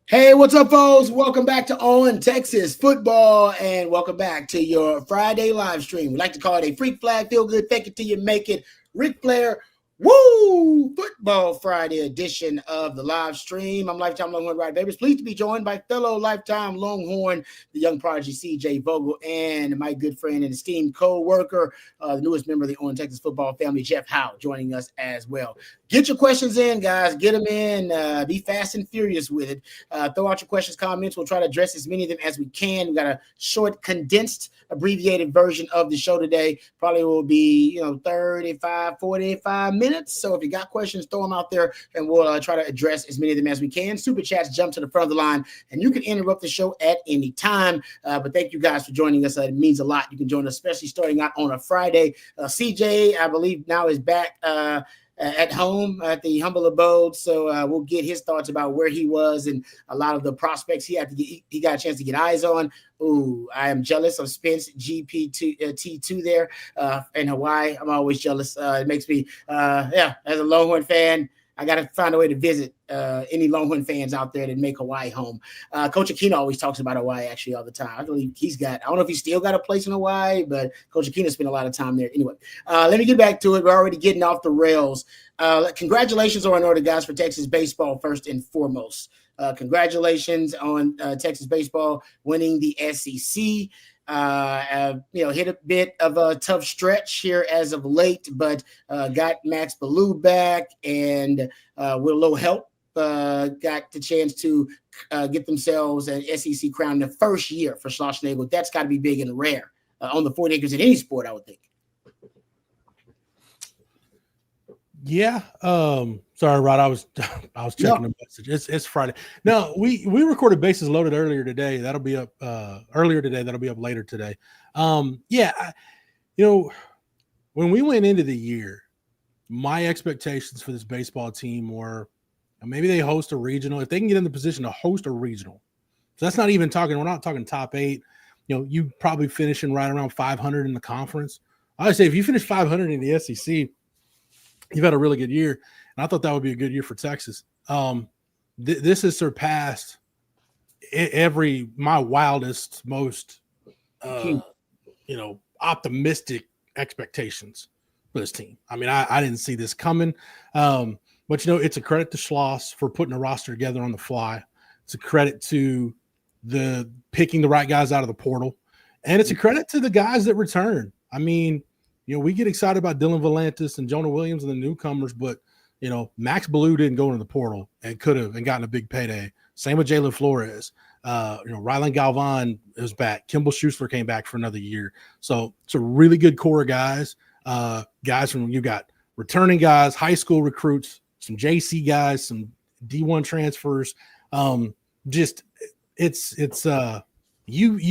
Hey, what's up, folks? Welcome back to On Texas Football, and welcome back to your Friday live stream. We like to call it a freak flag, feel good, fake it till you make it. Ric Flair, woo! Football Friday edition of the live stream. I'm Lifetime Longhorn Ride Babers. Pleased to be joined by fellow Lifetime Longhorn, the young prodigy CJ Vogel, and my good friend and esteemed co-worker, the newest member of the On Texas Football family, Jeff Howe, joining us as well. Get your questions in, guys. Get them in. Be fast and furious with it. Throw out your questions, comments. We'll try to address as many of them as we can. We've got a short, condensed, abbreviated version of the show today. Probably will be, 35, 45 minutes. So if you got questions, throw them out there, and we'll try to address as many of them as we can. Super chats jump to the front of the line, and you can interrupt the show at any time. But thank you guys for joining us. It means a lot. You can join us, especially starting out on a Friday. CJ, I believe, now is back at home at the humble abode. So we'll get his thoughts about where he was and a lot of the prospects he got a chance to get eyes on. Ooh, I am jealous of Spence GPT2 there in Hawaii. I'm always jealous. It makes me, as a Longhorn fan, I got to find a way to visit any Longhorn fans out there that make Hawaii home. Coach Aquino always talks about Hawaii actually all the time. I believe I don't know if he's still got a place in Hawaii, but Coach Aquino spent a lot of time there. Anyway, let me get back to it. We're already getting off the rails. Congratulations on order, guys, for Texas baseball first and foremost. Congratulations on Texas baseball winning the SEC. Hit a bit of a tough stretch here as of late, but got Max Ballou back, and with a little help, got the chance to get themselves an SEC crown the first year for Schlossnagle. That's got to be big and rare on the 40 acres in any sport, I would think. Yeah. Sorry, Rod. I was checking the message. It's Friday. No, we recorded Bases Loaded earlier today. That'll be up earlier today. That'll be up later today. When we went into the year, my expectations for this baseball team were maybe they host a regional. If they can get in the position to host a regional, so that's not even talking. We're not talking top 8. You probably finishing right around 500 in the conference. I would say if you finish 500 in the SEC, you've had a really good year, and I thought that would be a good year for Texas. This has surpassed my wildest, most optimistic expectations for this team. I mean, I didn't see this coming, but it's a credit to Schloss for putting a roster together on the fly. It's a credit to the picking the right guys out of the portal, and it's a credit to the guys that return. I mean, we get excited about Dylan Valantis and Jonah Williams and the newcomers, but, Max Ballou didn't go into the portal and could have and gotten a big payday. Same with Jalen Flores. Rylan Galvan is back. Kimball Schuessler came back for another year. So it's a really good core of guys. You got returning guys, high school recruits, some JC guys, some D1 transfers. You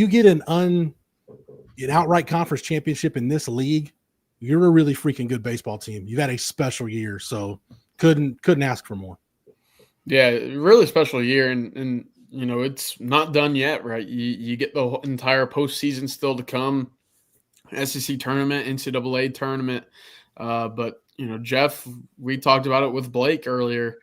get an outright conference championship in this league. You're a really freaking good baseball team. You've had a special year, so couldn't ask for more. Yeah, really special year, and it's not done yet, right? You get the entire postseason still to come, SEC tournament, NCAA tournament, but Jeff, we talked about it with Blake earlier.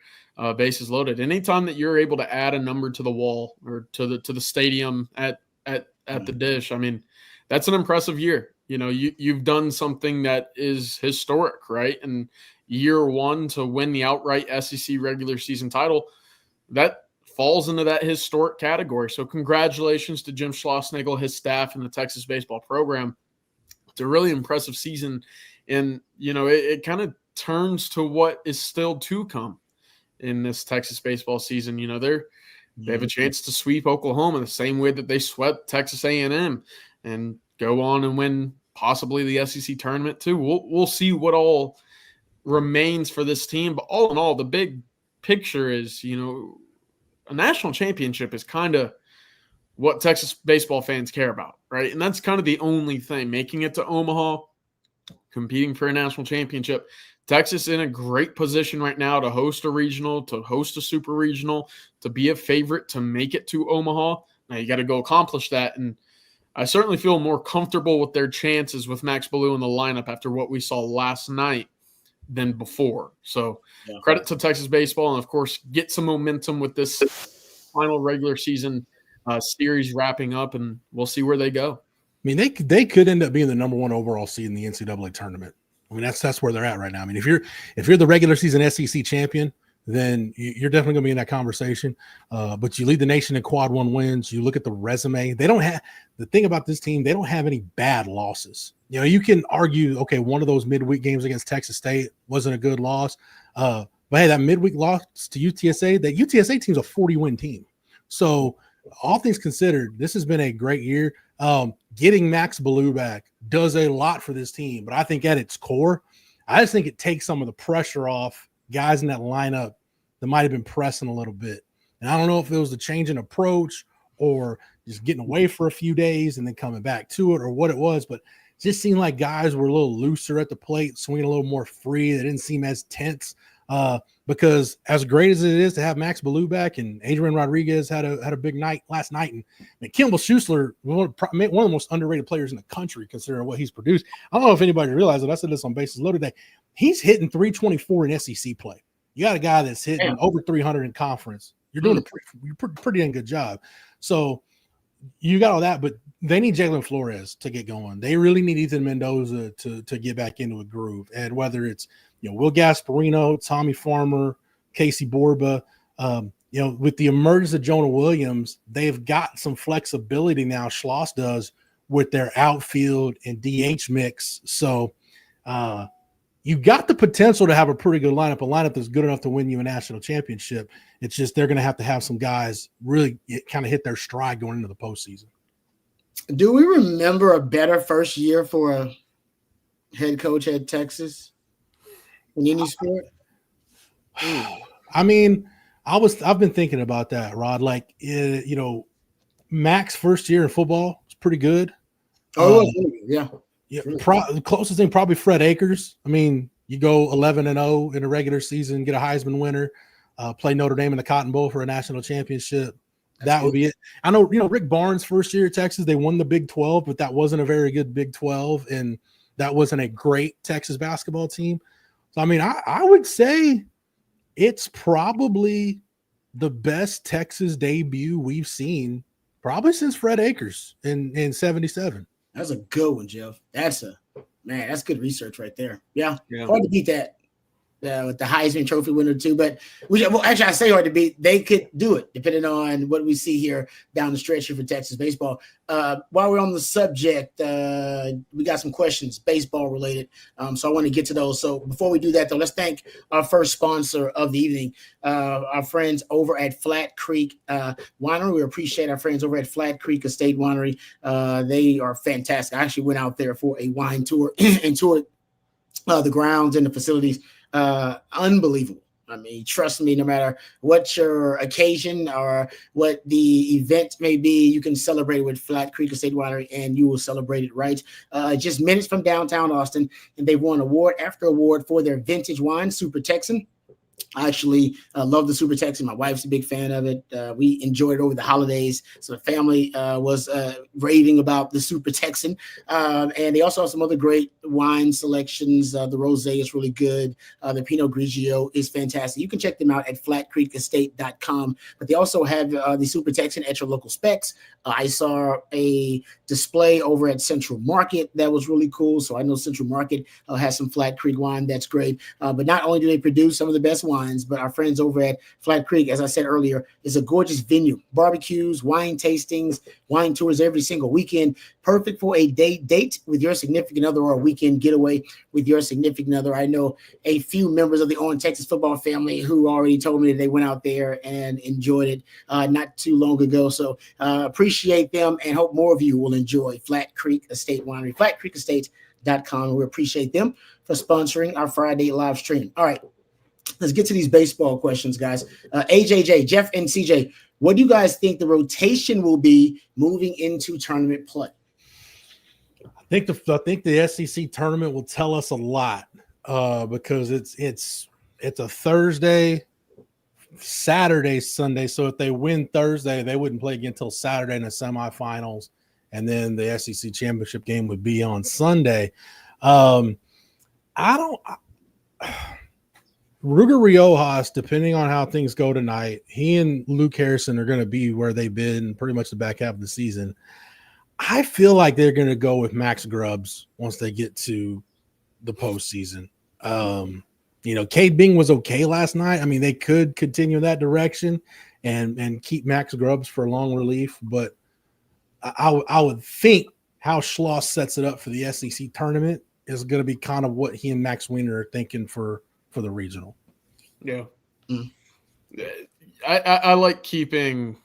Bases loaded. Anytime that you're able to add a number to the wall or to the stadium at the dish, I mean, that's an impressive year. You've done something that is historic, right? And year one to win the outright SEC regular season title, that falls into that historic category. So congratulations to Jim Schlossnagle, his staff, and the Texas baseball program. It's a really impressive season. And, it kind of turns to what is still to come in this Texas baseball season. They have a chance to sweep Oklahoma the same way that they swept Texas A&M and go on and win possibly the SEC tournament too. We'll see what all remains for this team. But all in all, the big picture is, a national championship is kind of what Texas baseball fans care about, right? And that's kind of the only thing. Making it to Omaha, competing for a national championship. Texas in a great position right now to host a regional, to host a super regional, to be a favorite, to make it to Omaha. Now you got to go accomplish that. And I certainly feel more comfortable with their chances with Max Ballou in the lineup after what we saw last night than before. So credit to Texas baseball, and of course get some momentum with this final regular season series wrapping up, and we'll see where they go. I mean, they could end up being the number 1 overall seed in the NCAA tournament. I mean, that's where they're at right now. I mean, if you're the regular season SEC champion, then you're definitely going to be in that conversation. But you lead the nation in quad 1 wins. You look at the resume. They don't have the thing about this team. They don't have any bad losses. You know, you can argue, okay, one of those midweek games against Texas State wasn't a good loss. But hey, that midweek loss to UTSA, that UTSA team's a 40-win team. So all things considered, this has been a great year. Getting Max Ballou back does a lot for this team, but I think at its core, I just think it takes some of the pressure off guys in that lineup that might have been pressing a little bit. And I don't know if it was the change in approach or just getting away for a few days and then coming back to it or what it was, but it just seemed like guys were a little looser at the plate, swinging a little more free. They didn't seem as tense. Because as great as it is to have Max Ballou back, and Adrian Rodriguez had a big night last night, and Kimball Schuessler, one of the most underrated players in the country, considering what he's produced. I don't know if anybody realized it. I said this on Bases Loaded today. He's hitting 324 in SEC play. You got a guy that's hitting over 300 in conference. You're doing a pretty dang good job. So you got all that, but they need Jalen Flores to get going. They really need Ethan Mendoza to get back into a groove. And whether it's Will Gasparino, Tommy Farmer, Casey Borba, with the emergence of Jonah Williams, they've got some flexibility now. Schloss does with their outfield and DH mix. So you got the potential to have a pretty good lineup, a lineup that's good enough to win you a national championship. It's just they're going to have some guys really kind of hit their stride going into the postseason. Do we remember a better first year for a head coach at Texas in any sport? I mean, I've been thinking about that, Rod. Like, Mac's first year in football was pretty good. Yeah. The closest thing probably Fred Akers. I mean, you go 11-0 in a regular season, get a Heisman winner, play Notre Dame in the Cotton Bowl for a national championship. That would be it. I know, Rick Barnes' first year at Texas, they won the Big 12, but that wasn't a very good Big 12, and that wasn't a great Texas basketball team. So, I mean, I would say it's probably the best Texas debut we've seen probably since Fred Akers in 77. That's a good one, Jeff. That's good research right there. Yeah. Hard to beat that. With the Heisman Trophy winner too, but actually I say hard to beat. They could do it depending on what we see here down the stretch here for Texas baseball. While we're on the subject, we got some questions baseball related, so I want to get to those. So before we do that, though, let's thank our first sponsor of the evening, our friends over at Flat Creek Winery. We appreciate our friends over at Flat Creek Estate Winery. They are fantastic. I actually went out there for a wine tour and toured the grounds and the facilities. Unbelievable. I mean, trust me, no matter what your occasion or what the event may be, you can celebrate with Flat Creek Estate Winery and you will celebrate it right. Just minutes from downtown Austin, and they've won award after award for their vintage wine, Super Texan. I actually love the Super Texan. My wife's a big fan of it. We enjoyed it over the holidays. So the family was raving about the Super Texan. And they also have some other great wine selections. The Rosé is really good. The Pinot Grigio is fantastic. You can check them out at flatcreekestate.com. But they also have the Super Texan at your local specs. I saw a display over at Central Market that was really cool. So I know Central Market has some Flat Creek wine that's great. But not only do they produce some of the best wines, but our friends over at Flat Creek, as I said earlier, is a gorgeous venue. Barbecues, wine tastings, wine tours every single weekend. Perfect for a date with your significant other or a weekend getaway with your significant other. I know a few members of the On Texas football family who already told me that they went out there and enjoyed it not too long ago. So appreciate them and hope more of you will enjoy Flat Creek Estate Winery, flatcreekestate.com. We appreciate them for sponsoring our Friday live stream. All right. Let's get to these baseball questions, guys. AJJ, Jeff, and CJ, what do you guys think the rotation will be moving into tournament play? I think the SEC tournament will tell us a lot because it's a Thursday, Saturday, Sunday. So if they win Thursday, they wouldn't play again until Saturday in the semifinals, and then the SEC championship game would be on Sunday. Ruger Riojas, depending on how things go tonight, he and Luke Harrison are going to be where they've been pretty much the back half of the season. I feel like they're going to go with Max Grubbs once they get to the postseason. Cade Bing was okay last night. I mean, they could continue that direction and keep Max Grubbs for long relief, but I would think how Schloss sets it up for the SEC tournament is going to be kind of what he and Max Weiner are thinking for the regional. Yeah. I like keeping,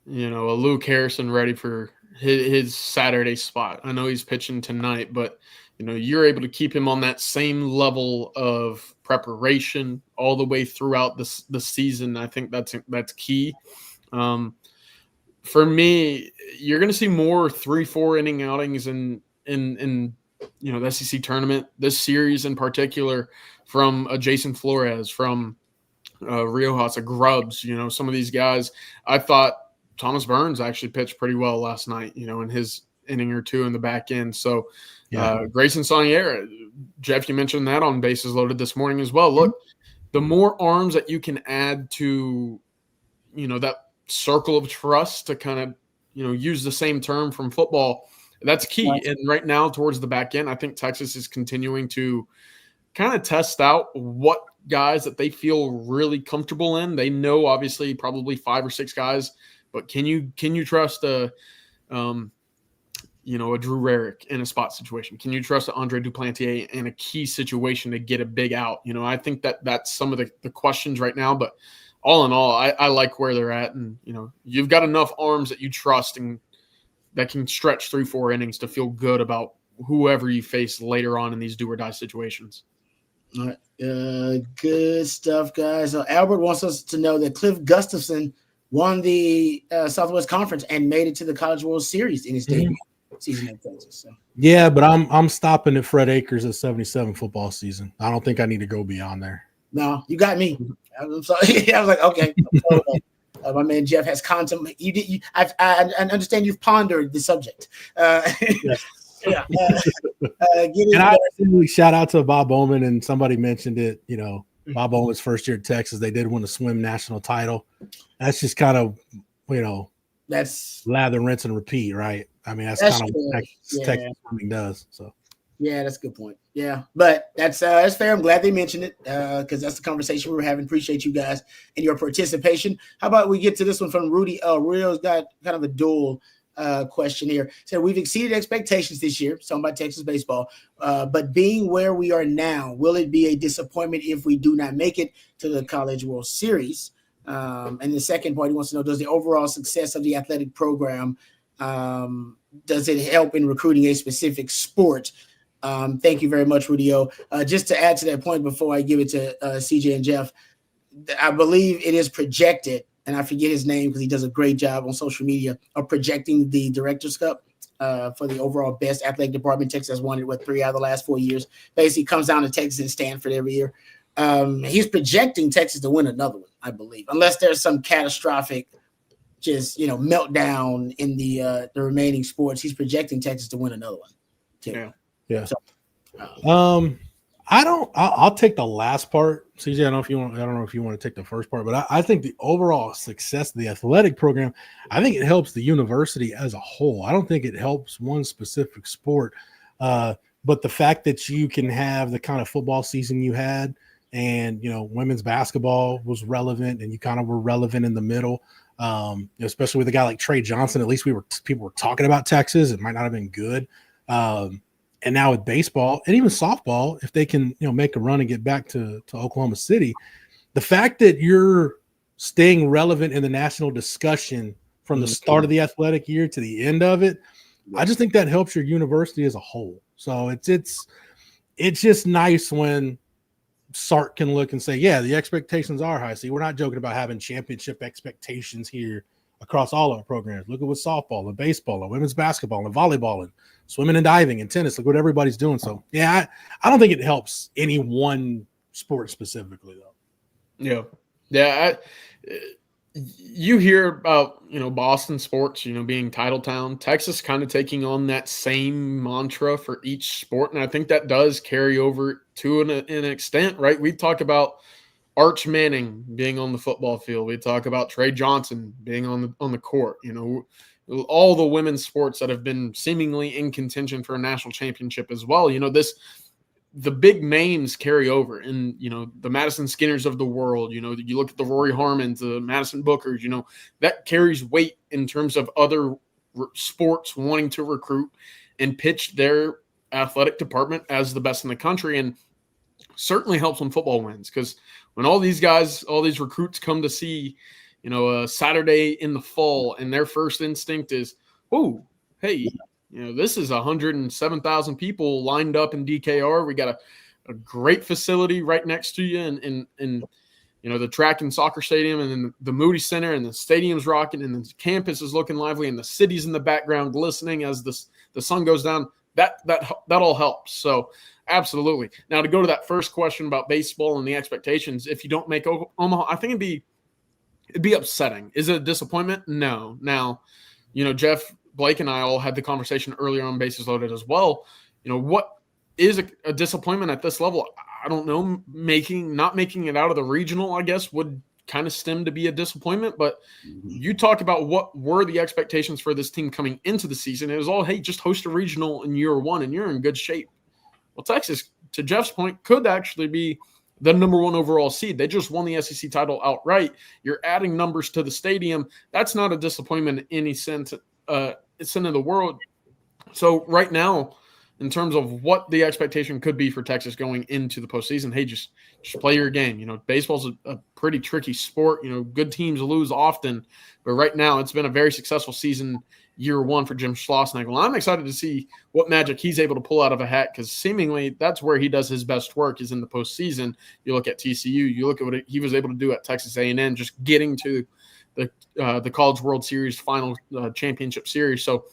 a Luke Harrison ready for his Saturday spot. I know he's pitching tonight, but you're able to keep him on that same level of preparation all the way throughout the season. I think that's key. For me, you're going to see more 3-4 inning outings in the SEC tournament, this series in particular, from a Jason Flores, from Riojas, a Grubbs, some of these guys. I thought Thomas Burns actually pitched pretty well last night, in his inning or two in the back end. So Grayson Saunier, Jeff, you mentioned that on Bases Loaded this morning as well. Look, the more arms that you can add to, that circle of trust, to kind of, use the same term from football, that's key. Right. And right now, towards the back end, I think Texas is continuing to kind of test out what guys that they feel really comfortable in. They know, obviously, probably 5 or 6 guys, but can you trust a Drew Rarick in a spot situation? Can you trust Andre Duplantier in a key situation to get a big out? I think that's some of the questions right now, but all in all, I like where they're at. And, you've got enough arms that you trust and that can stretch 3-4 innings to feel good about whoever you face later on in these do or die situations. All right. Good stuff, guys. Albert wants us to know that Cliff Gustafson won the Southwest Conference and made it to the College World Series in his debut season at Texas. So. Yeah, but I'm stopping at Fred Akers at 77 football season. I don't think I need to go beyond there. No, you got me. I'm sorry. I was like, okay. My man Jeff has contemplated. I understand you've pondered the subject. Yes. Yeah. And I really shout out to Bob Bowman, and somebody mentioned it. Bob Bowman's first year at Texas, they did win a swim national title. That's just kind of, that's lather, rinse, and repeat, right? I mean, that's kind of what Texas swimming does. So. Yeah, that's a good point. Yeah, but that's fair. I'm glad they mentioned it because that's the conversation we were having. Appreciate you guys and your participation. How about we get to this one from Rudy? Rio's got kind of a dual question here. So we've exceeded expectations this year, talking about Texas baseball, but being where we are now, will it be a disappointment if we do not make it to the College World Series? And the second part, he wants to know, does the overall success of the athletic program, does it help in recruiting a specific sport? Thank you very much, Rudio. Just to add to that point before I give it to CJ and Jeff, I believe it is projected, and I forget his name because he does a great job on social media of projecting the Director's Cup for the overall best athletic department. Texas has won it, 3 out of the last 4 years. Basically comes down to Texas and Stanford every year. He's projecting Texas to win another one, I believe, unless there's some catastrophic meltdown in the remaining sports. He's projecting Texas to win another one too. Yeah. So, I'll take the last part. CJ, I don't know if you want to take the first part, but I think the overall success of the athletic program, I think it helps the university as a whole. I don't think it helps one specific sport. But the fact that you can have the kind of football season you had, and women's basketball was relevant, and you kind of were relevant in the middle. Especially with a guy like Trey Johnson, at least people were talking about Texas. It might not have been good. And now with baseball and even softball, if they can, make a run and get back to Oklahoma City, the fact that you're staying relevant in the national discussion from the start of the athletic year to the end of it, I just think that helps your university as a whole. So it's just nice when Sark can look and say, yeah, the expectations are high. See, we're not joking about having championship expectations here across all our programs. Look at what softball and baseball and women's basketball and volleyball and swimming and diving and tennis. Look what everybody's doing. So, yeah, I don't think it helps any one sport specifically, though. Yeah. Yeah. You hear about, Boston sports, being title town. Texas kind of taking on that same mantra for each sport. And I think that does carry over to an extent, right? We talk about Arch Manning being on the football field. We talk about Trey Johnson being on the court. All the women's sports that have been seemingly in contention for a national championship as well. The big names carry over, and the Madison Skinners of the world. You look at the Rory Harmons, the Madison Bookers. That carries weight in terms of other sports wanting to recruit and pitch their athletic department as the best in the country, and certainly helps when football wins, because when all these recruits come to see, a Saturday in the fall, and their first instinct is, oh, hey, this is 107,000 people lined up in DKR. We got a great facility right next to you, and the track and soccer stadium, and then the Moody Center, and the stadium's rocking, and the campus is looking lively, and the city's in the background glistening as the sun goes down. That all helps. So absolutely. Now, to go to that first question about baseball and the expectations, if you don't make Omaha, I think it'd be upsetting. Is it a disappointment? No. Now, Jeff, Blake, and I all had the conversation earlier on Bases Loaded as well. What is a disappointment at this level? I don't know. Not making it out of the regional, I guess, would kind of stem to be a disappointment. But you talk about what were the expectations for this team coming into the season. It was all, hey, just host a regional in year one, and you're in good shape. Well, Texas, to Jeff's point, could actually be the number one overall seed. They just won the SEC title outright. You're adding numbers to the stadium. That's not a disappointment in any sense of the world. So right now, in terms of what the expectation could be for Texas going into the postseason, hey, just play your game. Baseball's a pretty tricky sport. Good teams lose often, but right now it's been a very successful season, year one, for Jim Schlossnagle. I'm excited to see what magic he's able to pull out of a hat, because seemingly that's where he does his best work, is in the postseason. You look at TCU, you look at what he was able to do at Texas A&M, just getting to the College World Series final championship series. So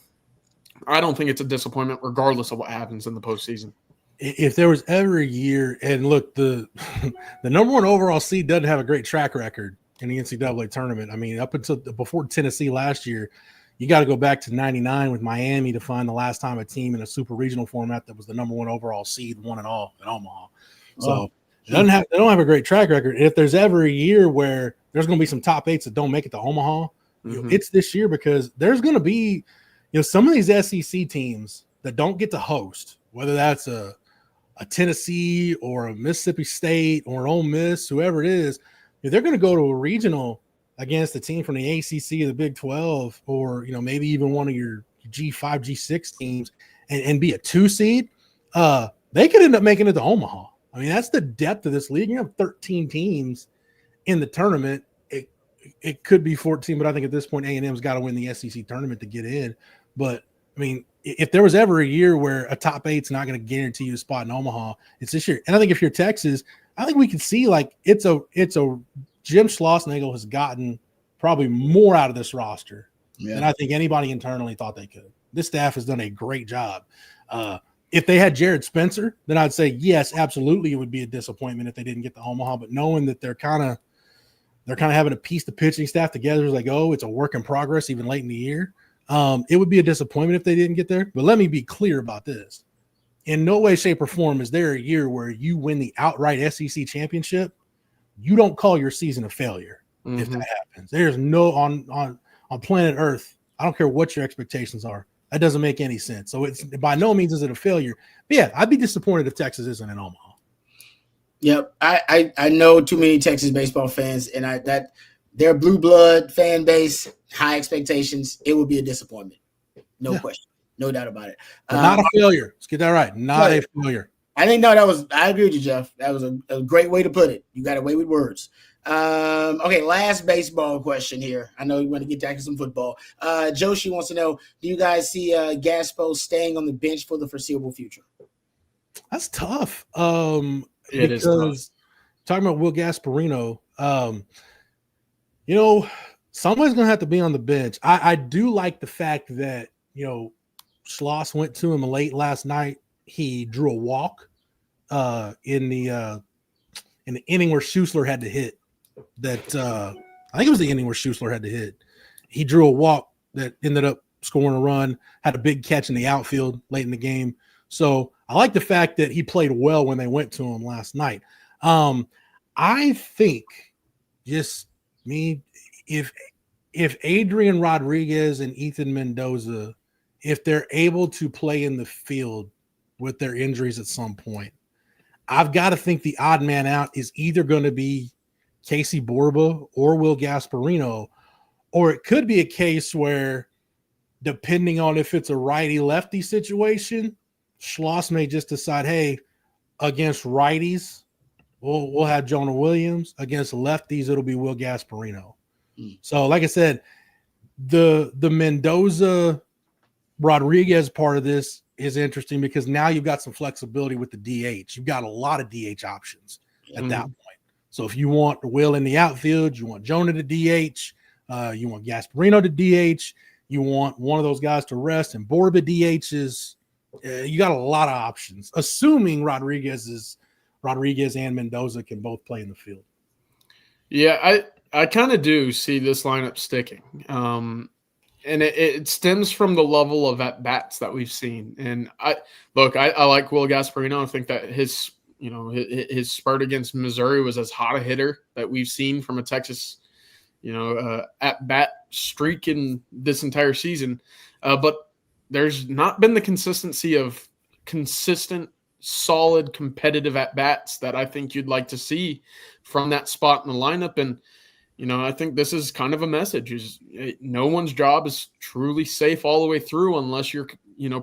I don't think it's a disappointment regardless of what happens in the postseason. If there was ever a year, and look, the number one overall seed doesn't have a great track record in the NCAA tournament. I mean, up until before Tennessee last year, you got to go back to 99 with Miami to find the last time a team in a super regional format that was the number one overall seed won it all in Omaha. So they don't have a great track record. If there's ever a year where there's going to be some top eights that don't make it to Omaha, it's this year, because there's going to be some of these SEC teams that don't get to host, whether that's a Tennessee or a Mississippi State or an Ole Miss, whoever it is, if they're going to go to a regional against a team from the ACC or the Big 12, or maybe even one of your G5, G6 teams, and be a 2 seed, they could end up making it to Omaha. I mean, that's the depth of this league. You have 13 teams in the tournament. It could be 14, but I think at this point A&M's got to win the SEC tournament to get in. But I mean, if there was ever a year where a top eight's not going to guarantee you a spot in Omaha, it's this year. And I think if you're Texas, I think we can see it's a Jim Schlossnagle has gotten probably more out of this roster than I think anybody internally thought they could. This staff has done a great job. If they had Jared Spencer, then I'd say yes, absolutely, it would be a disappointment if they didn't get to Omaha. But knowing that they're kind of having to piece the pitching staff together as they go, it's a work in progress even late in the year. It would be a disappointment if they didn't get there. But let me be clear about this. In no way, shape, or form is there a year where you win the outright SEC championship. You don't call your season a failure if that happens. There's no on planet Earth. I don't care what your expectations are. That doesn't make any sense. So it's by no means is it a failure. But yeah, I'd be disappointed if Texas isn't in Omaha. Yep, I know too many Texas baseball fans, and that their blue blood fan base, high expectations. It would be a disappointment, no question, no doubt about it. Not a failure. Let's get that right. Not a failure. I think I agree with you, Jeff. That was a great way to put it. You got away with words. Okay, last baseball question here. I know you want to get back to some football. Joshi wants to know, do you guys see Gaspo staying on the bench for the foreseeable future? That's tough. It is tough. Talking about Will Gasparino, someone's going to have to be on the bench. I do like the fact that, Schloss went to him late last night. He drew a walk in the inning where Schuessler had to hit. I think it was the inning where Schuessler had to hit. He drew a walk that ended up scoring a run, had a big catch in the outfield late in the game. So I like the fact that he played well when they went to him last night. I think just me, if Adrian Rodriguez and Ethan Mendoza, if they're able to play in the field with their injuries at some point, I've got to think the odd man out is either going to be Casey Borba or Will Gasparino, or it could be a case where, depending on if it's a righty-lefty situation, Schloss may just decide, hey, against righties, we'll have Jonah Williams. Against lefties, it'll be Will Gasparino. So, like I said, the Mendoza Rodriguez part of this is interesting because now you've got some flexibility with the DH. You've got a lot of DH options at that point. So if you want Will in the outfield, you want Jonah to DH, you want Gasparino to DH, you want one of those guys to rest, and Borba DHs. You got a lot of options, assuming Rodriguez and Mendoza can both play in the field. Yeah, I kind of do see this lineup sticking. And it stems from the level of at-bats that we've seen. And I like Will Gasparino. I think that his spurt against Missouri was as hot a hitter that we've seen from a Texas, at-bat streak in this entire season. But there's not been the consistency of consistent, solid, competitive at-bats that I think you'd like to see from that spot in the lineup. And I think this is kind of a message: is no one's job is truly safe all the way through unless you're,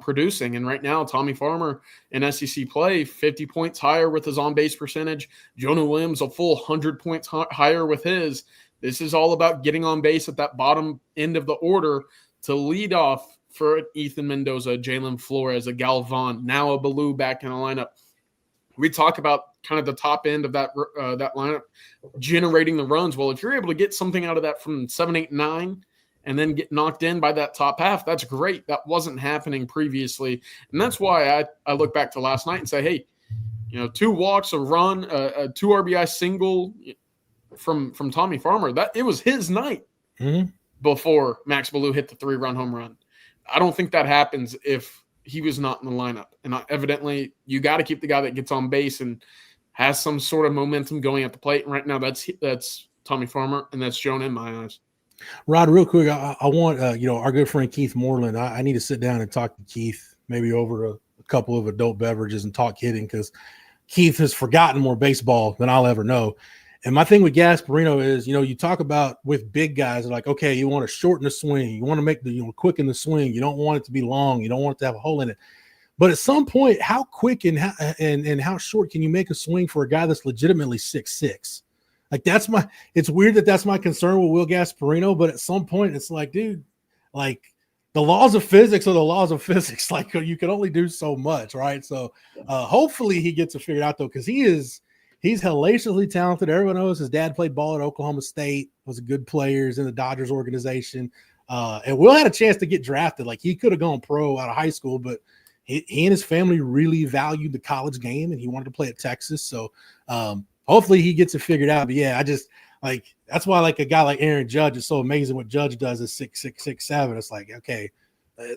producing. And right now, Tommy Farmer in SEC play 50 points higher with his on-base percentage. Jonah Williams a full 100 points higher with his. This is all about getting on base at that bottom end of the order to lead off for Ethan Mendoza, Jalen Flores, a Galvan, now a Baloo back in the lineup. We talk about kind of the top end of that lineup generating the runs. Well, if you're able to get something out of that from 7, 8, 9, and then get knocked in by that top half, that's great. That wasn't happening previously. And that's why I look back to last night and say, hey, 2 walks, a run, a 2 RBI single from Tommy Farmer. That it was his night before Max Baloo hit the 3-run home run. I don't think that happens if he was not in the lineup. And evidently, you got to keep the guy that gets on base and has some sort of momentum going at the plate. And right now, that's Tommy Farmer, and that's Jonah in my eyes. Rod, real quick, I want our good friend Keith Moreland. I need to sit down and talk to Keith, maybe over a couple of adult beverages, and talk hitting, because Keith has forgotten more baseball than I'll ever know. And my thing with Gasparino is, you talk about with big guys, like, okay, you want to shorten the swing, you want to make quicken the swing, you don't want it to be long, you don't want it to have a hole in it. But at some point, how quick and how short can you make a swing for a guy that's legitimately 6'6"? Like, it's weird that's my concern with Will Gasparino, but at some point it's like, dude, like, the laws of physics are the laws of physics. Like, you can only do so much, right? So hopefully he gets it figured out, though, because he's hellaciously talented. Everyone knows his dad played ball at Oklahoma State, was a good player, in the Dodgers organization. And Will had a chance to get drafted. Like, he could have gone pro out of high school, but he and his family really valued the college game, and he wanted to play at Texas. So hopefully he gets it figured out. But yeah, that's why a guy like Aaron Judge is so amazing. What Judge does is 6'6", 6'7". It's like, okay,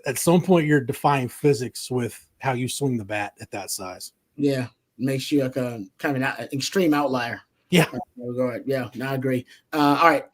at some point you're defying physics with how you swing the bat at that size. Yeah. Makes you kind of an extreme outlier. Yeah. Yeah, no, I agree. All right.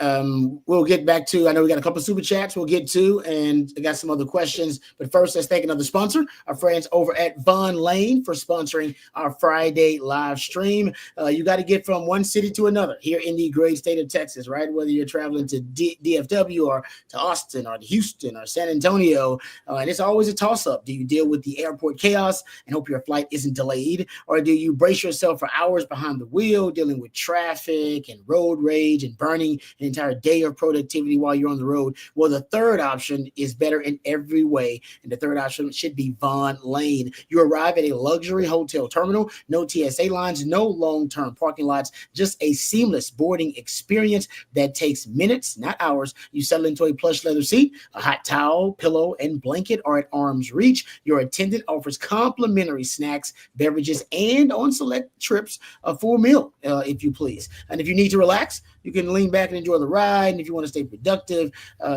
We'll get back to, I know we got a couple of super chats we'll get to, and I got some other questions. But first, let's thank another sponsor, our friends over at Vaughn Lane, for sponsoring our Friday live stream. You got to get from one city to another here in the great state of Texas, right? Whether you're traveling to DFW or to Austin or to Houston or San Antonio, and it's always a toss-up. Do you deal with the airport chaos and hope your flight isn't delayed? Or do you brace yourself for hours behind the wheel, dealing with traffic and road rage and burning an entire day of productivity while you're on the road? Well, the third option is better in every way, and the third option should be Vaughn Lane. You arrive at a luxury hotel terminal, no TSA lines, no long-term parking lots, just a seamless boarding experience that takes minutes, not hours. You settle into a plush leather seat, a hot towel, pillow, and blanket are at arm's reach. Your attendant offers complimentary snacks, beverages, and on select trips, a full meal. If you please. And if you need to relax, you can lean back and enjoy the ride. And if you want to stay productive,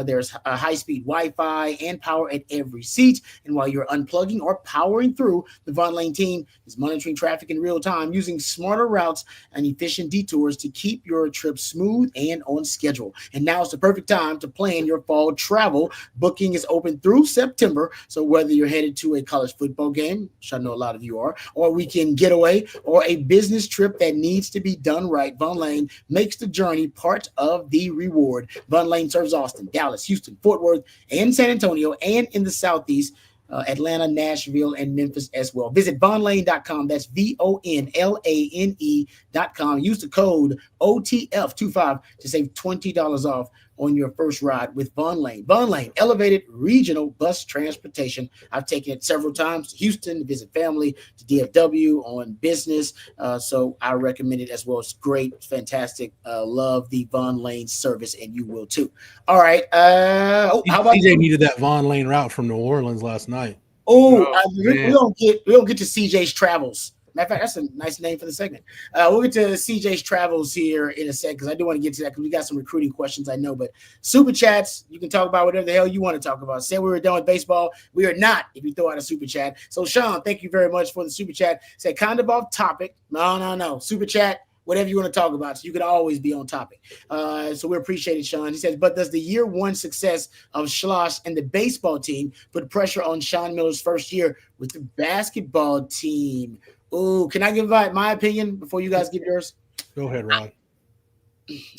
there's a high-speed Wi-Fi and power at every seat. And while you're unplugging or powering through, the Von Lane team is monitoring traffic in real time using smarter routes and efficient detours to keep your trip smooth and on schedule. And now is the perfect time to plan your fall travel. Booking is open through September. So whether you're headed to a college football game, which I know a lot of you are, or a weekend getaway, or a business trip that needs to be done right, Von Lane makes the journey part of the reward. Von Lane serves Austin, Dallas, Houston, Fort Worth, and San Antonio, and in the Southeast, Atlanta, Nashville, and Memphis as well. Visit vonlane.com. That's VONLANE.com. Use the code OTF25 to save $20 off on your first ride with Von Lane. Von Lane, elevated regional bus transportation. I've taken it several times to Houston to visit family, to DFW on business. So I recommend it as well. It's great, fantastic. Love the Von Lane service, and you will too. All right. How about CJ needed that Von Lane route from New Orleans last night. we don't get to CJ's Travels. Matter of fact, that's a nice name for the segment. We'll get to CJ's Travels here in a sec because I do want to get to that because we got some recruiting questions, I know. But super chats, you can talk about whatever the hell you want to talk about. Said we were done with baseball. We are not if you throw out a super chat. So, Sean, thank you very much for the super chat. Said kind of off topic. No. Super chat, whatever you want to talk about. So you can always be on topic. So we appreciate it, Sean. He says, but does the year one success of Schloss and the baseball team put pressure on Sean Miller's first year with the basketball team? Ooh, can I give my opinion before you guys give yours? Go ahead, Ron.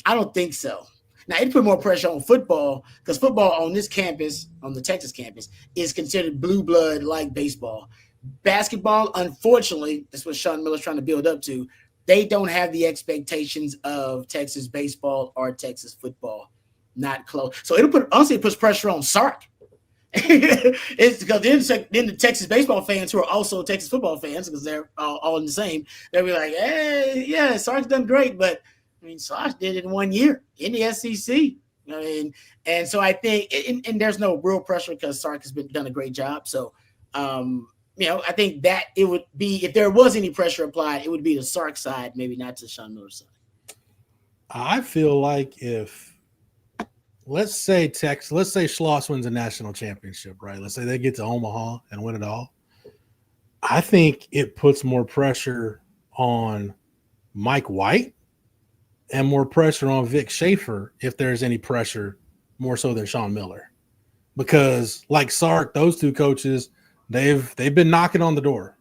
I don't think so. Now, it put more pressure on football because football on this campus, on the Texas campus, is considered blue blood like baseball. Basketball, unfortunately, that's what Sean Miller's trying to build up to. They don't have the expectations of Texas baseball or Texas football. Not close. So it puts pressure on Sark. It's because then the Texas baseball fans who are also Texas football fans, because they're all in the same, they'll be like, hey, yeah, Sark's done great, but I mean, Sark did it in 1 year in the SEC. I mean, and so I think, and there's no real pressure because Sark has done a great job. So, I think that it would be, if there was any pressure applied, it would be the Sark side, maybe not to Sean Miller's side. I feel like if, let's say Schloss wins a national championship, right? Let's say they get to Omaha and win it all. I think it puts more pressure on Mike White and more pressure on Vic Schaefer, if there's any pressure, more so than Sean Miller. Because like Sark, those two coaches, they've been knocking on the door.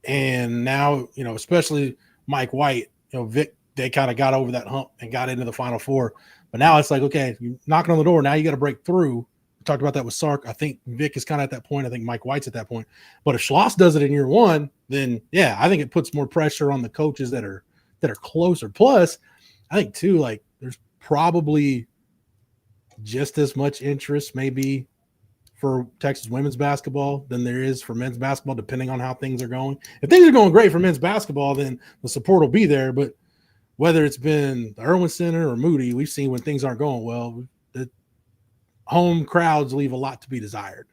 And now, especially Mike White, Vic, they kind of got over that hump and got into the Final Four. But now it's like, okay, you're knocking on the door. Now you got to break through. We talked about that with Sark. I think Vic is kind of at that point. I think Mike White's at that point. But if Schloss does it in year one, then yeah, I think it puts more pressure on the coaches that are closer. Plus, I think too, like there's probably just as much interest maybe for Texas women's basketball than there is for men's basketball, depending on how things are going. If things are going great for men's basketball, then the support will be there. But whether it's been the Irwin Center or Moody, we've seen when things aren't going well, the home crowds leave a lot to be desired.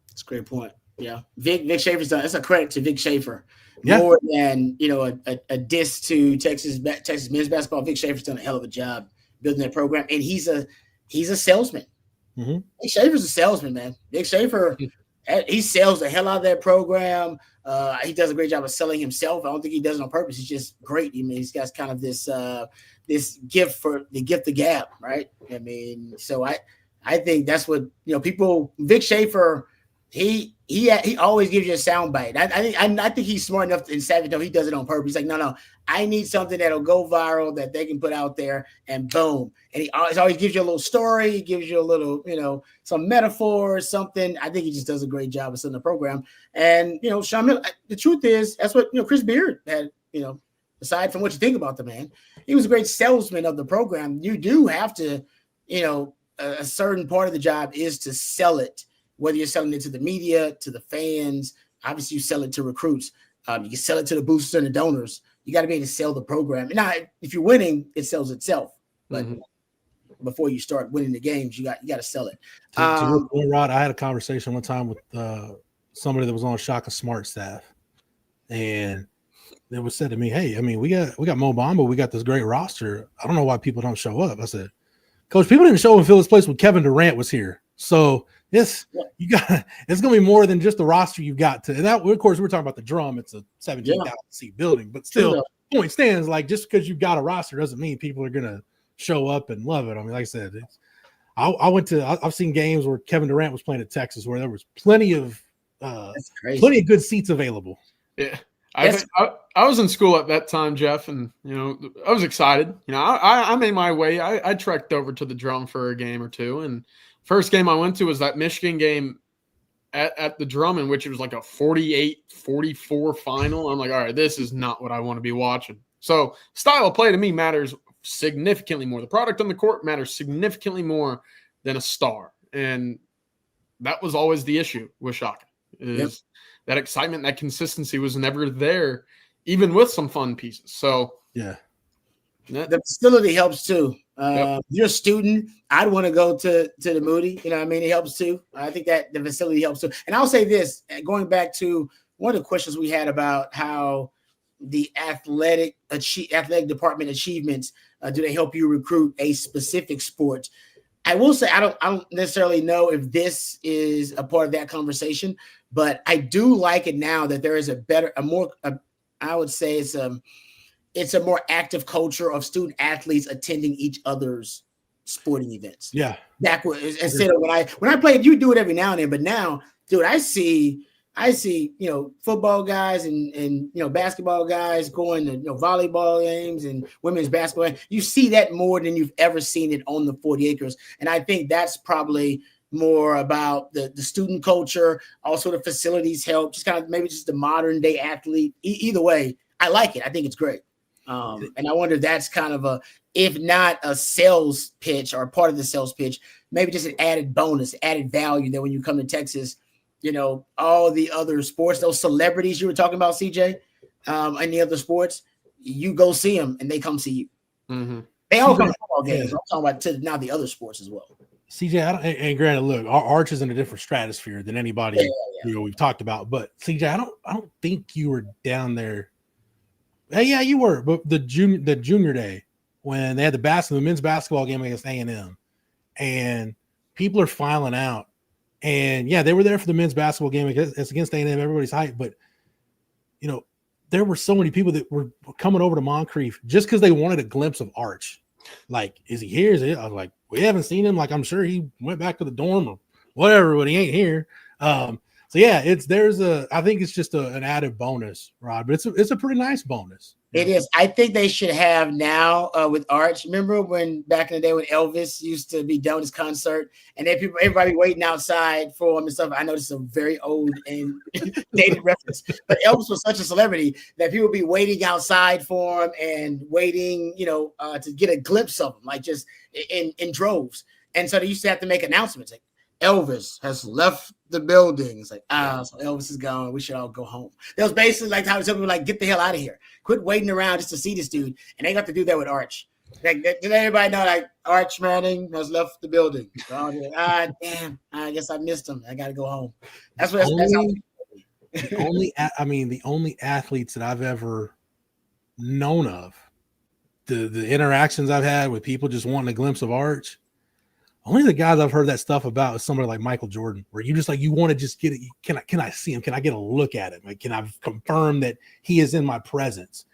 That's a great point. Yeah. Vic Schaefer's done. That's a credit to Vic Schaefer. Yeah. More than, a diss to Texas men's basketball. Vic Schaefer's done a hell of a job building that program. And he's a salesman. Mm-hmm. Vic Schaefer's a salesman, man. Vic Schaefer, he sells the hell out of that program. He does a great job of selling himself. I don't think he does it on purpose. He's just great. I mean, he's got kind of this gift for the gift the gab, right? I mean, so I think that's what people. Vic Schaefer, he always gives you a sound bite. I think he's smart enough and savvy enough. He does it on purpose. He's like, no, I need something that'll go viral that they can put out there, and boom. And he always gives you a little story. He gives you a little, some metaphor or something. I think he just does a great job of selling the program. And Sean Miller, the truth is, that's what Chris Beard had. Aside from what you think about the man, he was a great salesman of the program. You do have to, a certain part of the job is to sell it. Whether you're selling it to the media, to the fans, obviously you sell it to recruits. You can sell it to the boosters and the donors. You got to be able to sell the program. Now, if you're winning, it sells itself. But before you start winning the games, you got to sell it. To your point, Rod, I had a conversation one time with somebody that was on Shaka Smart staff, and that was said to me, "Hey, I mean, we got Mo Bamba, we got this great roster. I don't know why people don't show up." I said, "Coach, people didn't show up and fill this place when Kevin Durant was here. So it's gonna be more than just the roster you've got to." And that, of course, we're talking about the Drum. It's a 17,000 seat building, but still, point stands. Like, just because you've got a roster doesn't mean people are gonna show up and love it. I mean, like I said, I've seen games where Kevin Durant was playing at Texas where there was plenty of good seats available. Yeah. I was in school at that time, Jeff, and I was excited. I made my way. I trekked over to the Drum for a game or two, and first game I went to was that Michigan game at the Drum, in which it was like a 48-44 final. I'm like, all right, this is not what I want to be watching. So style of play to me matters significantly more. The product on the court matters significantly more than a star, and that was always the issue with Shaka. That excitement, that consistency was never there, even with some fun pieces. So the facility helps too. You're a student, I'd want to go to the Moody. You know what I mean? It helps too. I think that the facility helps too. And I'll say this, going back to one of the questions we had about how the athletic department achievements, do they help you recruit a specific sport? I will say I don't necessarily know if this is a part of that conversation, but I do like it now that there is I would say it's a more active culture of student athletes attending each other's sporting events. Yeah. Back instead of when I played, you do it every now and then, but now, dude, I see, football guys and basketball guys going to, volleyball games and women's basketball. You see that more than you've ever seen it on the 40 acres. And I think that's probably more about the student culture. Also the facilities help, just kind of maybe just the modern day athlete. Either way, I like it. I think it's great. And I wonder if that's kind of if not a sales pitch or part of the sales pitch, maybe just an added bonus, added value that when you come to Texas, all the other sports, those celebrities you were talking about, CJ, and the other sports, you go see them and they come see you. Mm-hmm. They all come to football games. I'm talking about now the other sports as well. CJ, and granted, look, our Arch is in a different stratosphere than anybody we've talked about. But CJ, I don't think you were down there. Yeah, you were, but the junior day when they had the men's basketball game against A&M, and people are filing out. And yeah, they were there for the men's basketball game. It's against A&M. Everybody's hyped, but there were so many people that were coming over to Moncrief just because they wanted a glimpse of Arch. Like, is he here? I was like, we haven't seen him. Like, I'm sure he went back to the dorm or whatever, but he ain't here. So yeah, I think it's just an added bonus, Rod, but it's a pretty nice bonus. It is. I think they should have now with Arch. Remember when back in the day when Elvis used to be doing his concert and then everybody waiting outside for him and stuff. I know this is a very old and dated reference, but Elvis was such a celebrity that people would be waiting outside for him and waiting, to get a glimpse of him, like just in droves. And so they used to have to make announcements like, Elvis has left the building. It's like, so Elvis is gone. We should all go home. That was basically like how some people like, get the hell out of here. Quit waiting around just to see this dude. And they got to do that with Arch. Like, did everybody know like Arch Manning has left the building? Damn. I guess I missed him. I got to go home. That's what. The only athletes that I've ever known of, the interactions I've had with people just wanting a glimpse of Arch. Only the guys I've heard that stuff about is somebody like Michael Jordan, where you just like, you want to just get it. Can I see him? Can I get a look at him? Like, can I confirm that he is in my presence?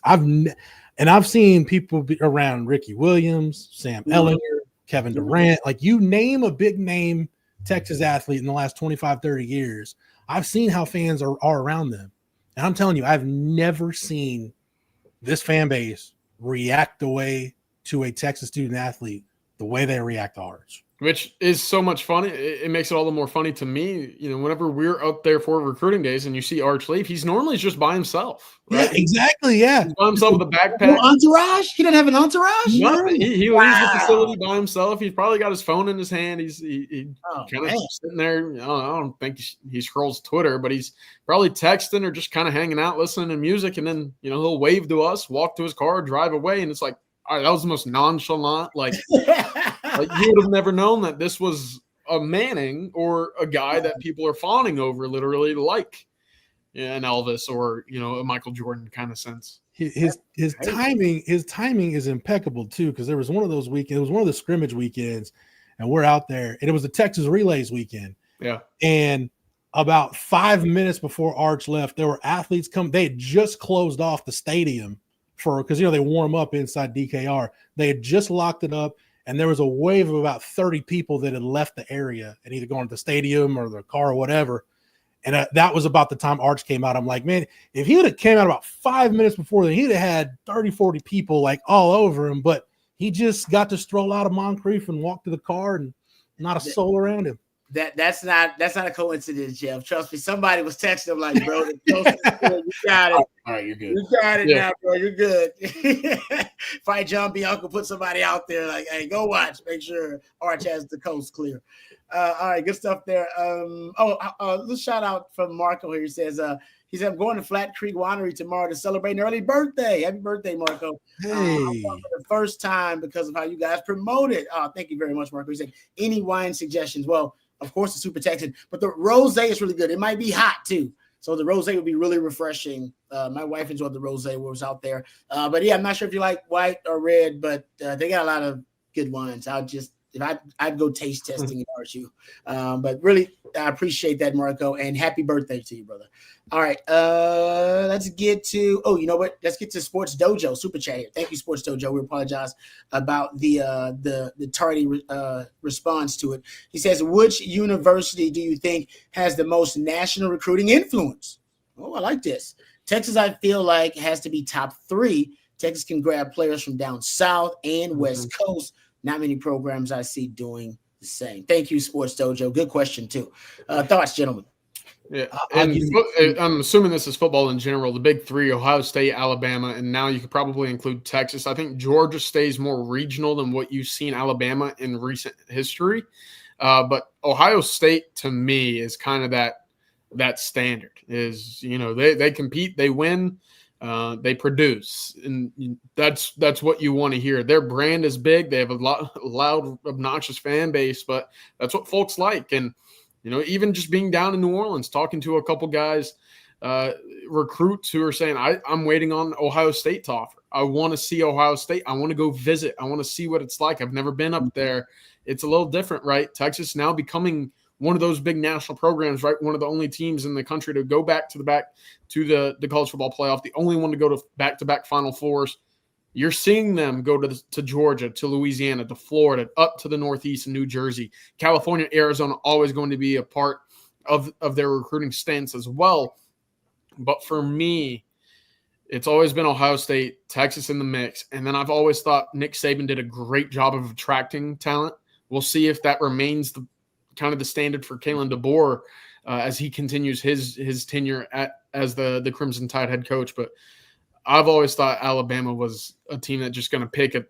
I've seen people around Ricky Williams, Sam Ellinger, Kevin Durant, like you name a big name Texas athlete in the last 25, 30 years. I've seen how fans are around them. And I'm telling you, I've never seen this fan base react the way to a Texas student athlete the way they react to Arch. Which is so much fun. It makes it all the more funny to me. Whenever we're out there for recruiting days and you see Arch leave, he's normally just by himself. Right? Yeah, exactly. Yeah. He's by himself with a backpack. No entourage? He didn't have an entourage? No, he leaves the facility by himself. He's probably got his phone in his hand. He's kind of sitting there. I don't think he scrolls Twitter, but he's probably texting or just kind of hanging out, listening to music. And then, he'll wave to us, walk to his car, drive away. And it's like, all right, that was the most nonchalant. Like you would have never known that this was a Manning or a guy that people are fawning over, literally. Like, an Elvis or, a Michael Jordan kind of sense. His timing is impeccable too, because there was one of those weekends. It was one of the scrimmage weekends, and we're out there, and it was the Texas Relays weekend. Yeah. And about 5 minutes before Arch left, there were athletes come. They had just closed off the stadium because they warm up inside DKR. They had just locked it up, and there was a wave of about 30 people that had left the area and either gone to the stadium or their car or whatever. And that was about the time Arch came out. I'm like, man, if he would have came out about 5 minutes before then, he'd have had 30, 40 people like all over him. But he just got to stroll out of Moncrief and walk to the car, and not a soul around him. That's not a coincidence, Jeff. Trust me. Somebody was texting him like, bro, you got it. All right, you're good. You got it now, bro. You're good. Fight John Bianco, put somebody out there like, hey, go watch. Make sure Arch has the coast clear. All right, good stuff there. Let's shout out from Marco here. He said, I'm going to Flat Creek Winery tomorrow to celebrate an early birthday. Happy birthday, Marco. Hey. I'm for the first time because of how you guys promote it. Thank you very much, Marco. He said, any wine suggestions? Well, of course, the Super Texan, but the rosé is really good. It might be hot too, so the rosé would be really refreshing. My wife enjoyed the rosé when it was out there. But yeah, I'm not sure if you like white or red, but they got a lot of good wines. I'd go taste testing if I was you. But really, I appreciate that, Marco, and happy birthday to you, brother. All right, let's get to. Oh, you know what? Let's get to Sports Dojo Super Chat here. Thank you, Sports Dojo. We apologize about the tardy response to it. He says, which university do you think has the most national recruiting influence? Oh, I like this. Texas, I feel like, has to be top 3. Texas can grab players from down south and West Coast. Not many programs I see doing the same. Thank you, Sports Dojo. Good question, too. Thoughts, gentlemen? Yeah, and I'm assuming this is football in general. The big 3, Ohio State, Alabama, and now you could probably include Texas. I think Georgia stays more regional than what you've seen Alabama in recent history. But Ohio State, to me, is kind of that standard. Is, they compete, they win. They produce, and that's what you want to hear. Their brand is big. They have a loud, obnoxious fan base, but that's what folks like. And, even just being down in New Orleans, talking to a couple guys, recruits who are saying, I'm waiting on Ohio State to offer. I want to see Ohio State. I want to go visit. I want to see what it's like. I've never been up there. It's a little different, right? Texas now becoming one of those big national programs, right? One of the only teams in the country to go back to the college football playoff, the only one to go to back-to-back Final Fours. You're seeing them go to Georgia, to Louisiana, to Florida, up to the Northeast and New Jersey. California, Arizona, always going to be a part of their recruiting stance as well. But for me, it's always been Ohio State, Texas in the mix. And then I've always thought Nick Saban did a great job of attracting talent. We'll see if that remains kind of the standard for Kalen DeBoer as he continues his tenure as the Crimson Tide head coach. But I've always thought Alabama was a team that's just going to pick a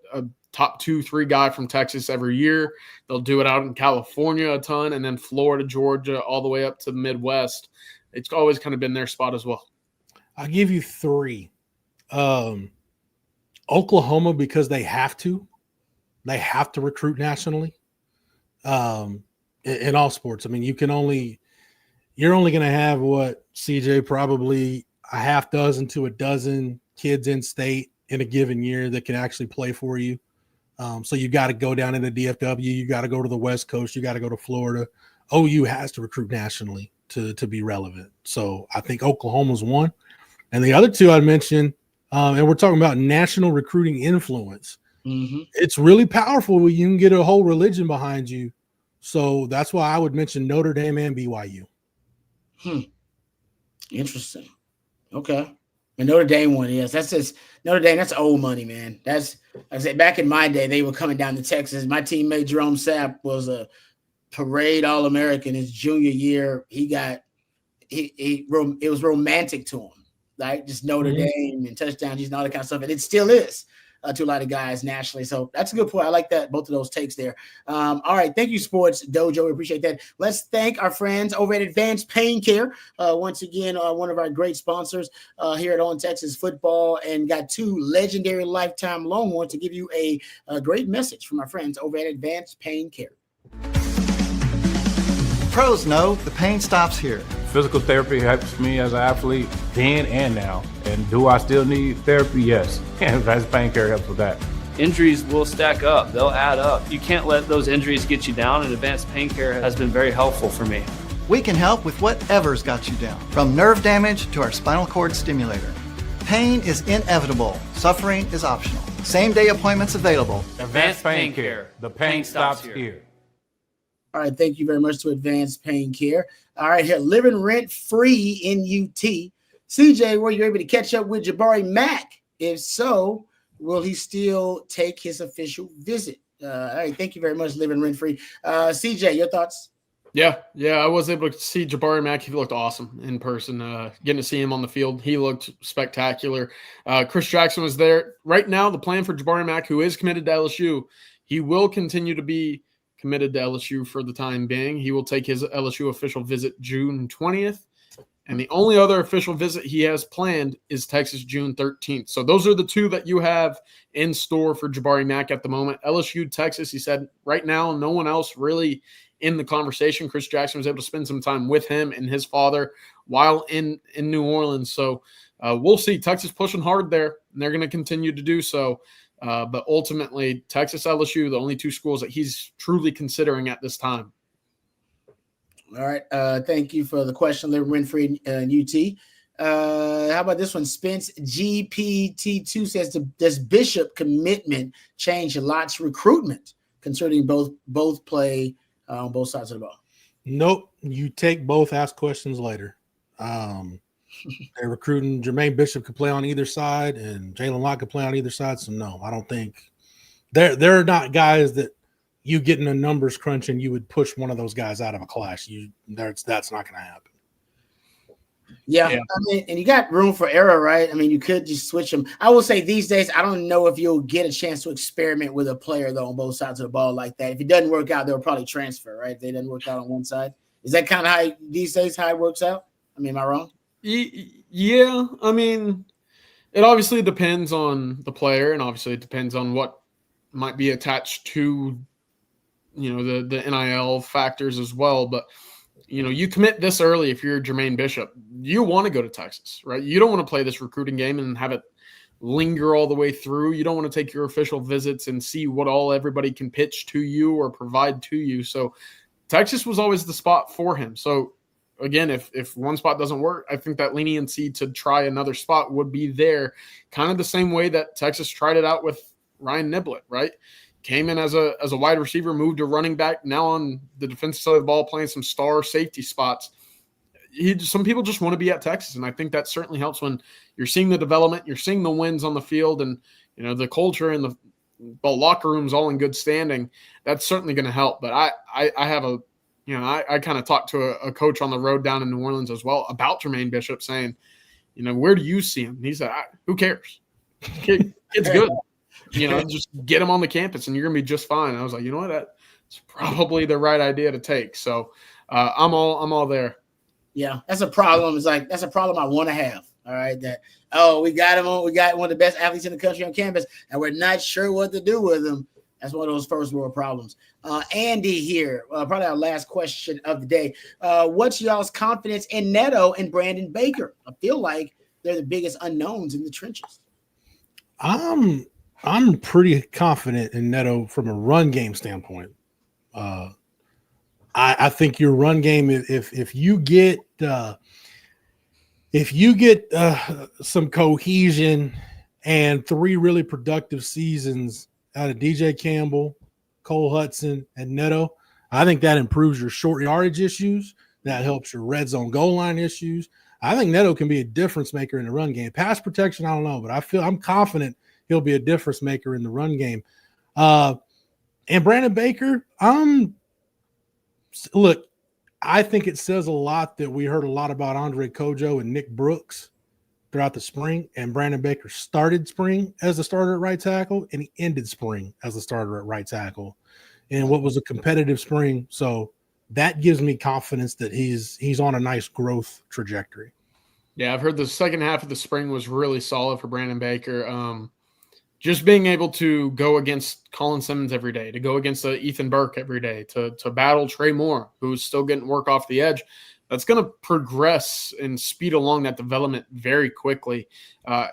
top 2-3 guy from Texas every year. They'll do it out in California a ton, and then Florida, Georgia, all the way up to the Midwest. It's always kind of been their spot as well. I'll give you 3. Oklahoma, because they have to recruit nationally. In all sports. I mean, you're only going to have what, CJ, probably a half dozen to a dozen kids in state in a given year that can actually play for you. So you got to go down into DFW. You got to go to the West Coast. You got to go to Florida. OU has to recruit nationally to be relevant. So I think Oklahoma's one. And the other 2 I'd mention, and we're talking about national recruiting influence. Mm-hmm. It's really powerful when you can get a whole religion behind you. So that's why I would mention Notre Dame and BYU. Interesting. Okay. And Notre Dame one, yes. That's just Notre Dame, that's old money, man. That's, I said, back in my day, they were coming down to Texas. My teammate Jerome Sapp was a parade All-American his junior year. It was romantic to him, right? Just Notre Dame and touchdowns and all that kind of stuff. And it still is to a lot of guys nationally. So that's a good point. I like that, both of those takes there. All right. Thank you, Sports Dojo. We appreciate that. Let's thank our friends over at Advanced Pain Care. Once again, one of our great sponsors here at On Texas Football, and got 2 legendary lifetime Longhorns to give you a great message from our friends over at Advanced Pain Care. Pros know the pain stops here. Physical therapy helps me as an athlete then and now. And do I still need therapy? Yes. And Advanced Pain Care helps with that. Injuries will stack up. They'll add up. You can't let those injuries get you down, and Advanced Pain Care has been very helpful for me. We can help with whatever's got you down, from nerve damage to our spinal cord stimulator. Pain is inevitable. Suffering is optional. Same-day appointments available. Advanced Pain Care. The pain stops here. All right, thank you very much to Advanced Pain Care. All right, here, living rent-free in UT. CJ, were you able to catch up with Jabari Mack? If so, will he still take his official visit? All right, thank you very much, living rent-free. CJ, your thoughts? Yeah, I was able to see Jabari Mack. He looked awesome in person. Getting to see him on the field, he looked spectacular. Chris Jackson was there. Right now, the plan for Jabari Mack, who is committed to LSU, he will continue to be committed to LSU for the time being. He will take his LSU official visit June 20th. And the only other official visit he has planned is Texas June 13th. So those are the two that you have in store for Jabari Mack at the moment. LSU, Texas, he said right now, no one else really in the conversation. Chris Jackson was able to spend some time with him and his father while in New Orleans. So we'll see. Texas pushing hard there, and they're going to continue to do so. But ultimately, Texas, LSU, the only two schools that he's truly considering at this time. All right. Thank you for the question, Living Rent-Free UT. How about this one? Spence GPT2 says, does Bishop commitment change a lot's recruitment, considering both play on both sides of the ball? Nope. You take both, ask questions later. They're recruiting. Jermaine Bishop could play on either side, and Jalen Locke could play on either side. So no, I don't think they're not guys that you get in a numbers crunch and you would push one of those guys out of a class. That's not going to happen. Yeah, I mean, and you got room for error, right? I mean, you could just switch them. I will say these days, I don't know if you'll get a chance to experiment with a player though on both sides of the ball like that. If it doesn't work out, they'll probably transfer, right? If they doesn't work out on one side, is that kind of how these days how it works out? I mean, am I wrong? Yeah, I mean, it obviously depends on the player, and obviously it depends on what might be attached to, the NIL factors as well. But, you commit this early if you're Jermaine Bishop. You want to go to Texas, right? You don't want to play this recruiting game and have it linger all the way through. You don't want to take your official visits and see what all everybody can pitch to you or provide to you. So Texas was always the spot for him. So, again, if one spot doesn't work, I think that leniency to try another spot would be there, kind of the same way that Texas tried it out with Ryan Niblett, right? Came in as a wide receiver, moved to running back, now on the defensive side of the ball playing some star safety spots. Some people just want to be at Texas, and I think that certainly helps when you're seeing the development, you're seeing the wins on the field, and the culture and the locker room's all in good standing. That's certainly going to help. But I have a I kind of talked to a coach on the road down in New Orleans as well about Jermaine Bishop, saying, where do you see him? And he said, who cares? It's good. Just get him on the campus and you're going to be just fine. And I was like, you know what? That's probably the right idea to take. So I'm all there. Yeah, that's a problem. That's a problem I want to have. All right. We got one of the best athletes in the country on campus, and we're not sure what to do with him. That's one of those first world problems. Andy here, probably our last question of the day. What's y'all's confidence in Neto and Brandon Baker? I feel like they're the biggest unknowns in the trenches. I'm pretty confident in Neto from a run game standpoint. I think your run game, if you get some cohesion and 3 really productive seasons out of DJ Campbell, Cole Hudson, and Neto, I think that improves your short yardage issues. That helps your red zone goal line issues. I think Neto can be a difference maker in the run game. Pass protection, I don't know, but I'm confident he'll be a difference maker in the run game. And Brandon Baker, look, I think it says a lot that we heard a lot about Andre Kojo and Nick Brooks throughout the spring, and Brandon Baker started spring as a starter at right tackle, and he ended spring as a starter at right tackle in what was a competitive spring. So that gives me confidence that he's on a nice growth trajectory. Yeah, I've heard the second half of the spring was really solid for Brandon Baker. Just being able to go against Colin Simmons every day, to go against Ethan Burke every day, to battle Trey Moore, who's still getting work off the edge. that's going to progress and speed along that development very quickly.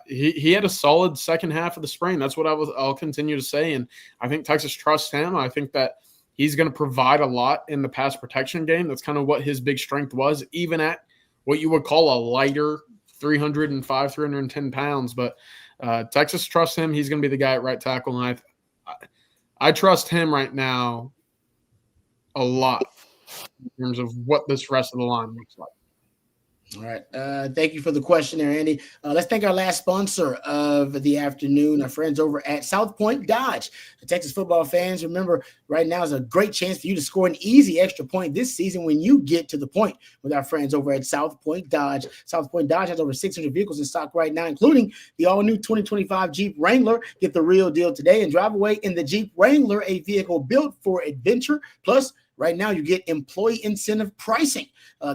He had a solid second half of the spring. That's what I'll continue to say. And I think Texas trusts him. I think that he's going to provide a lot in the pass protection game. That's kind of what his big strength was, even at what you would call a lighter 305, 310 pounds. But Texas trusts him. He's going to be the guy at right tackle. And I trust him right now a lot in terms of what this rest of the line looks like. All right. Thank you for the question there, Andy. Let's thank our last sponsor of the afternoon, our friends over at South Point Dodge. The Texas football fans, remember, right now is a great chance for you to score an easy extra point this season when you get to the point with our friends over at South Point Dodge. South Point Dodge has over 600 vehicles in stock right now, including the all-new 2025 Jeep Wrangler. Get the real deal today and drive away in the Jeep Wrangler, a vehicle built for adventure. Plus, right now, you get employee incentive pricing.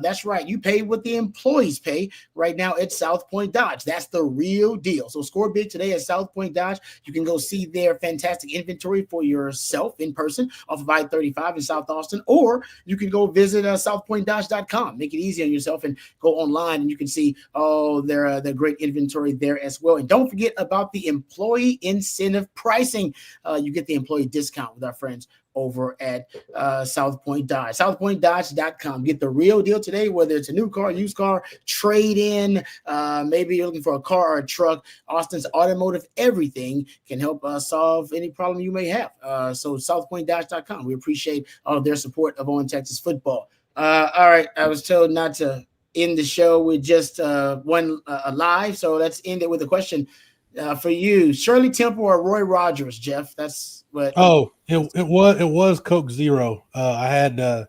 That's right. You pay what the employees pay right now at South Point Dodge. That's the real deal. So score big today at South Point Dodge. You can go see their fantastic inventory for yourself in person off of I-35 in South Austin, or you can go visit southpointdodge.com. Make it easy on yourself and go online, and you can see all their great inventory there as well. And don't forget about the employee incentive pricing. You get the employee discount with our friends over at South Point Dodge. southpointdodge.com. Get the real deal today, whether it's a new car, used car, trade-in, maybe you're looking for a car or a truck. Austin's Automotive Everything can help solve any problem you may have. So southpointdodge.com. We appreciate all of their support of On Texas football. All right, I was told not to end the show with just one live, so let's end it with a question for you. Shirley Temple or Roy Rogers, Jeff? That's what. Oh, it was Coke Zero. I had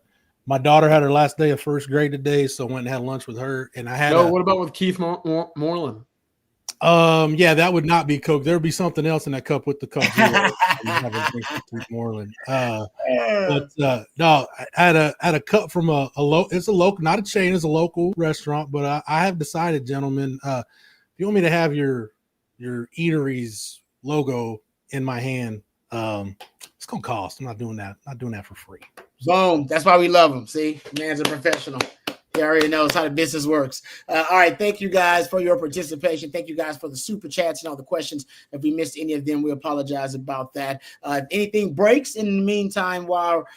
my daughter had her last day of first grade today, so I went and had lunch with her. And I had. What about with Keith Moreland? Yeah, that would not be Coke. There would be something else in that cup with the Coke Zero. Keith Moreland. No, I had a cup from a it's a local, not a chain, it's a local restaurant. But I have decided, gentlemen, if you want me to have your eatery's logo in my hand, it's gonna cost. I'm not doing that. Not doing that for free. Boom. That's why we love him. See, man's a professional. He already knows how the business works. All right. Thank you guys for your participation. Thank you guys for the super chats and all the questions. If we missed any of them, we apologize about that. If anything breaks in the meantime, while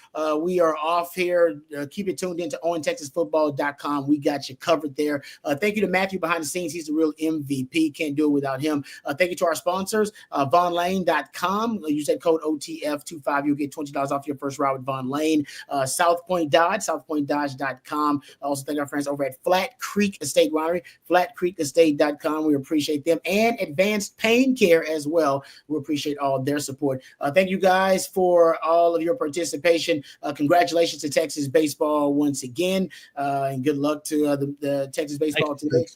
we are off here, keep it tuned into ontexasfootball.com. We got you covered there. Thank you to Matthew behind the scenes. He's the real MVP. Can't do it without him. Thank you to our sponsors, vonlane.com. Use that code OTF25. You'll get $20 off your first ride with Von Lane. South Point Dodge, southpointdodge.com. Also, thank our friends over at Flat Creek Estate Winery, flatcreekestate.com. We appreciate them, and Advanced Pain Care as well. We appreciate all their support. Thank you guys for all of your participation. Congratulations to Texas baseball once again, and good luck to the Texas baseball today.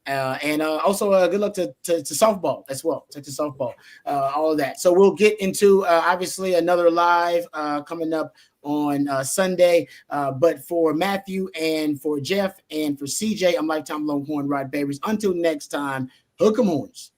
And also good luck to softball as well, Texas softball, all of that. So we'll get into obviously another live coming up on Sunday. But for Matthew and for Jeff and for CJ, I'm Lifetime Longhorn Rod Babers. Until next time, hook 'em horns.